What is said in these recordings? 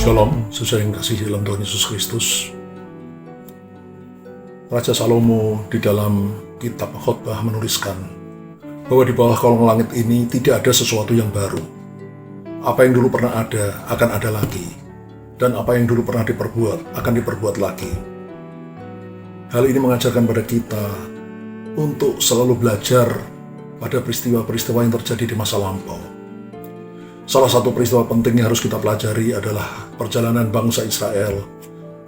Shalom, sesuai yang kasih dalam Tuhan Yesus Kristus. Raja Salomo di dalam kitab Khotbah menuliskan bahwa di bawah kolong langit ini tidak ada sesuatu yang baru. Apa yang dulu pernah ada akan ada lagi, dan apa yang dulu pernah diperbuat akan diperbuat lagi. Hal ini mengajarkan pada kita untuk selalu belajar pada peristiwa-peristiwa yang terjadi di masa lampau. Salah satu peristiwa penting yang harus kita pelajari adalah perjalanan bangsa Israel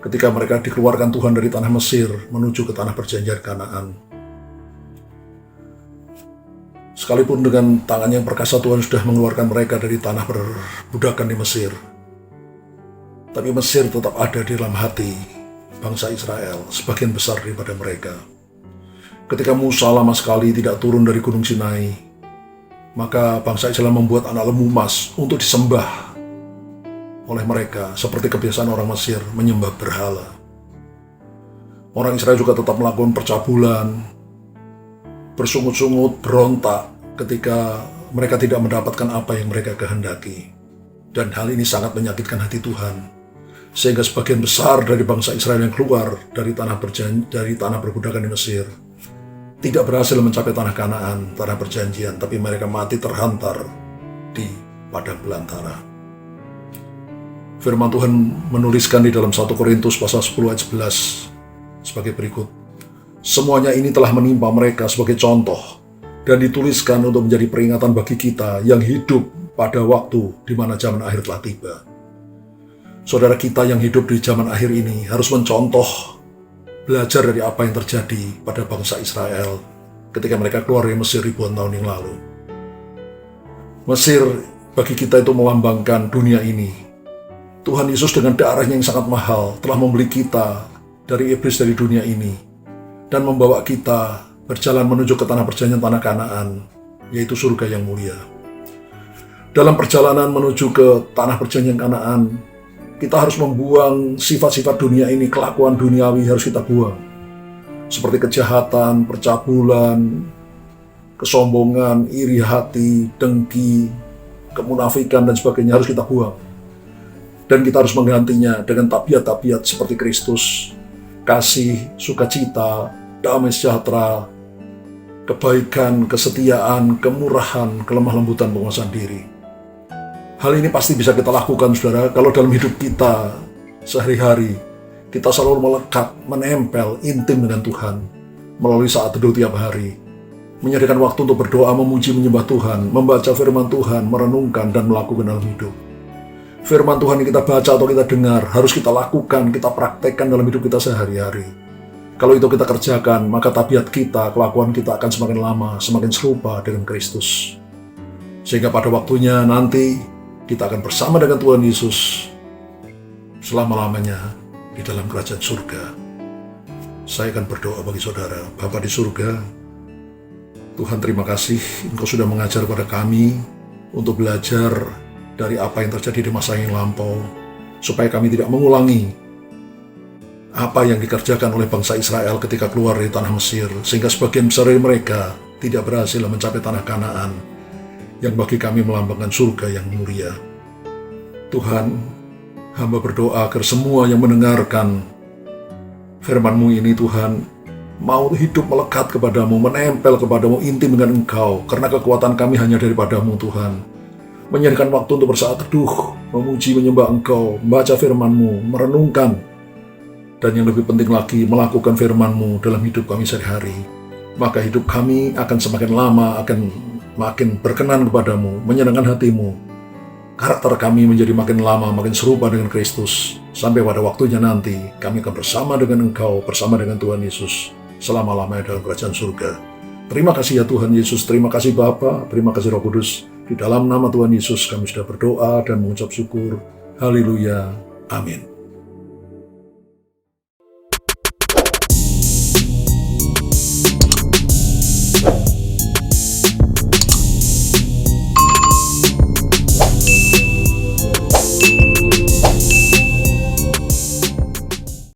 ketika mereka dikeluarkan Tuhan dari tanah Mesir menuju ke tanah perjanjian Kanaan. Sekalipun dengan tangannya yang perkasa Tuhan sudah mengeluarkan mereka dari tanah perbudakan di Mesir, tapi Mesir tetap ada di dalam hati bangsa Israel, sebagian besar daripada mereka. Ketika Musa lama sekali tidak turun dari Gunung Sinai, maka bangsa Israel membuat anak lembu emas untuk disembah oleh mereka, seperti kebiasaan orang Mesir menyembah berhala. Orang Israel juga tetap melakukan percabulan, bersungut-sungut, berontak ketika mereka tidak mendapatkan apa yang mereka kehendaki. Dan hal ini sangat menyakitkan hati Tuhan, sehingga sebagian besar dari bangsa Israel yang keluar dari tanah perbudakan di Mesir tidak berhasil mencapai tanah Kanaan, tanah perjanjian, tapi mereka mati terhantar di padang belantara. Firman Tuhan menuliskan di dalam 1 Korintus pasal 10 ayat 11 sebagai berikut. Semuanya ini telah menimpa mereka sebagai contoh dan dituliskan untuk menjadi peringatan bagi kita yang hidup pada waktu di mana zaman akhir telah tiba. Saudara kita yang hidup di zaman akhir ini harus mencontoh, belajar dari apa yang terjadi pada bangsa Israel ketika mereka keluar dari Mesir ribuan tahun yang lalu. Mesir bagi kita itu melambangkan dunia ini. Tuhan Yesus dengan darahnya yang sangat mahal telah membeli kita dari iblis, dari dunia ini, dan membawa kita berjalan menuju ke tanah perjanjian, tanah Kanaan, yaitu surga yang mulia. Dalam perjalanan menuju ke tanah perjanjian Kanaan, kita harus membuang sifat-sifat dunia ini, kelakuan duniawi harus kita buang. Seperti kejahatan, percabulan, kesombongan, iri hati, dengki, kemunafikan, dan sebagainya harus kita buang. Dan kita harus menggantinya dengan tabiat-tabiat seperti Kristus, kasih, sukacita, damai sejahtera, kebaikan, kesetiaan, kemurahan, kelemah lembutan, penguasaan diri. Hal ini pasti bisa kita lakukan, saudara, kalau dalam hidup kita sehari-hari kita selalu melekat, menempel, intim dengan Tuhan melalui saat teduh tiap hari, menyediakan waktu untuk berdoa, memuji, menyembah Tuhan, membaca firman Tuhan, merenungkan dan melakukan dalam hidup. Firman Tuhan yang kita baca atau kita dengar harus kita lakukan, kita praktekkan dalam hidup kita sehari-hari. Kalau itu kita kerjakan, maka tabiat kita, kelakuan kita akan semakin lama, semakin serupa dengan Kristus. Sehingga pada waktunya nanti kita akan bersama dengan Tuhan Yesus selama-lamanya di dalam kerajaan surga. Saya akan berdoa bagi saudara. Bapa di surga, Tuhan terima kasih Engkau sudah mengajar pada kami untuk belajar dari apa yang terjadi di masa yang lampau, supaya kami tidak mengulangi apa yang dikerjakan oleh bangsa Israel ketika keluar dari tanah Mesir, sehingga sebagian besar dari mereka tidak berhasil mencapai tanah Kanaan yang bagi kami melambangkan surga yang mulia. Tuhan, hamba berdoa agar semua yang mendengarkan firman-Mu ini, Tuhan, mau hidup melekat kepadamu, menempel kepadamu, intim dengan Engkau, karena kekuatan kami hanya daripadamu, Tuhan. Menyediakan waktu untuk bersaat teduh, memuji, menyembah Engkau, membaca firman-Mu, merenungkan, dan yang lebih penting lagi, melakukan firman-Mu dalam hidup kami sehari-hari. Maka hidup kami akan semakin lama, akan makin berkenan kepadamu, menyenangkan hatimu. Karakter kami menjadi makin lama, makin serupa dengan Kristus. Sampai pada waktunya nanti, kami akan bersama dengan Engkau, bersama dengan Tuhan Yesus, selama-lamanya dalam kerajaan surga. Terima kasih ya Tuhan Yesus, terima kasih Bapa, terima kasih Roh Kudus. Di dalam nama Tuhan Yesus kami sudah berdoa dan mengucap syukur. Haleluya. Amin.